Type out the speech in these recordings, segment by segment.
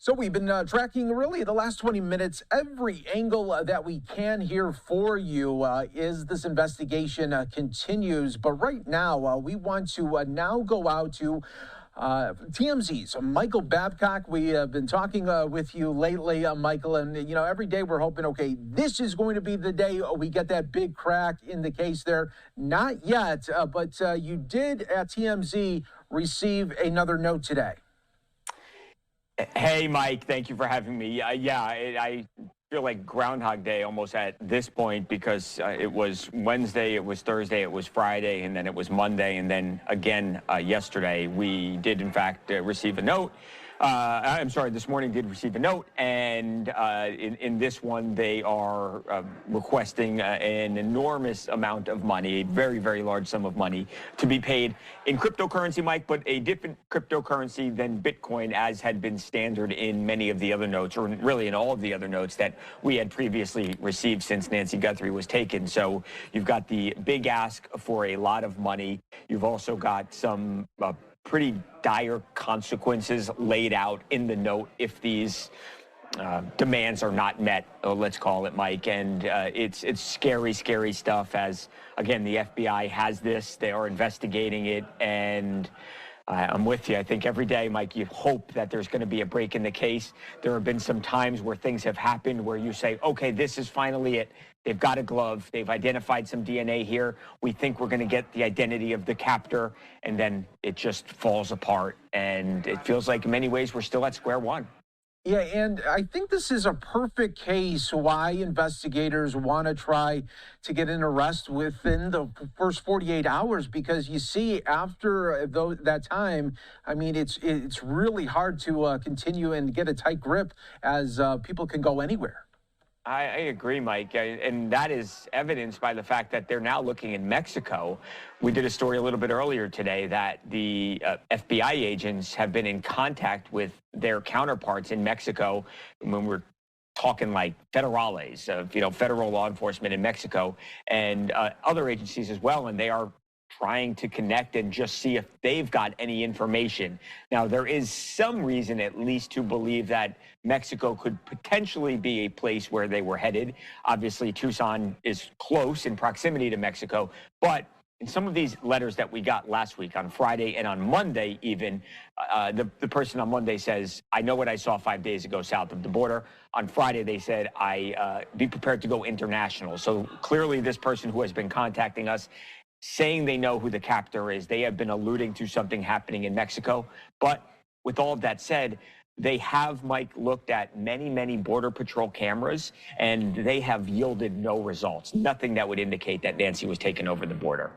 So we've been tracking really the last 20 minutes, every angle that we can here for you is this investigation continues. But right now, we want to now go out to TMZ's Michael Babcock. We have been talking with you lately, Michael, and every day we're hoping, okay, this is going to be the day we get that big crack in the case there. Not yet, but you did at TMZ receive another note today. Hey, Mike, thank you for having me. I feel like Groundhog Day almost at this point because it was Wednesday, it was Thursday, it was Friday, and then it was Monday, and then again yesterday. We did, in fact, receive a note. I'm sorry, this morning did receive a note, and in this one, they are requesting an enormous amount of money, a very, very large sum of money to be paid in cryptocurrency, Mike, but a different cryptocurrency than Bitcoin, as had been standard in many of the other notes, or really in all of the other notes that we had previously received since Nancy Guthrie was taken. So you've got the big ask for a lot of money. You've also got some pretty dire consequences laid out in the note if these demands are not met, let's call it, Mike. And it's scary, scary stuff, as, again, the FBI has this. They are investigating it. And I'm with you. I think every day, Mike, you hope that there's going to be a break in the case. There have been some times where things have happened where you say, okay, this is finally it. They've got a glove. They've identified some DNA here. We think we're going to get the identity of the captor, and then it just falls apart. And it feels like in many ways we're still at square one. Yeah, and I think this is a perfect case why investigators want to try to get an arrest within the first 48 hours, because you see after that time, I mean, it's really hard to continue and get a tight grip as people can go anywhere. I agree, Mike, and that is evidenced by the fact that they're now looking in Mexico. We did a story a little bit earlier today that the FBI agents have been in contact with their counterparts in Mexico. When we're talking like federales, federal law enforcement in Mexico, and other agencies as well, and they are trying to connect and just see if they've got any information. Now, there is some reason at least to believe that Mexico could potentially be a place where they were headed. Obviously, Tucson is close in proximity to Mexico, but in some of these letters that we got last week on Friday and on Monday even, the person on Monday says, I know what I saw 5 days ago south of the border. On Friday, they said, be prepared to go international. So clearly this person who has been contacting us saying they know who the captor is, they have been alluding to something happening in Mexico. But with all of that said, they have, Mike, looked at many, many Border Patrol cameras, and they have yielded no results, nothing that would indicate that Nancy was taken over the border.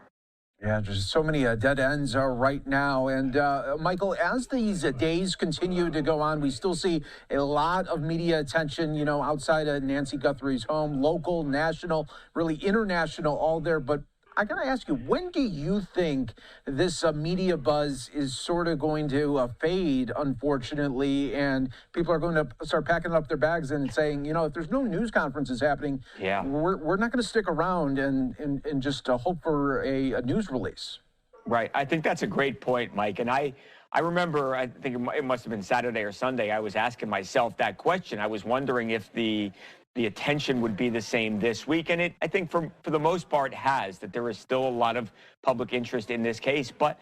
Yeah, there's so many dead ends right now. And Michael, as these days continue to go on, we still see a lot of media attention, outside of Nancy Guthrie's home, local, national, really international, all there. But I got to ask you, when do you think this media buzz is sort of going to fade, unfortunately, and people are going to start packing up their bags and saying, if there's no news conferences happening, we're not going to stick around and just hope for a news release? Right. I think that's a great point, Mike. And I remember, I think it must have been Saturday or Sunday, I was asking myself that question. I was wondering if the attention would be the same this week. And I think for the most part has, that there is still a lot of public interest in this case. But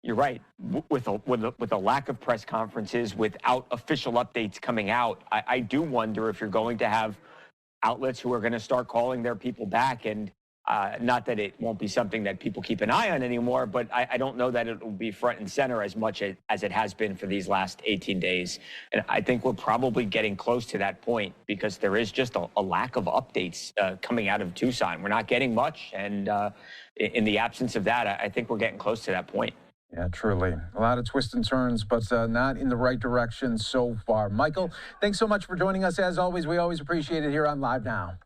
you're right, with a lack of press conferences, without official updates coming out, I do wonder if you're going to have outlets who are going to start calling their people back. And not that it won't be something that people keep an eye on anymore, but I don't know that it will be front and center as much as it has been for these last 18 days. And I think we're probably getting close to that point because there is just a lack of updates coming out of Tucson. We're not getting much. And in the absence of that, I think we're getting close to that point. Yeah, truly. A lot of twists and turns, but not in the right direction so far. Michael, thanks so much for joining us. As always, we always appreciate it here on Live Now.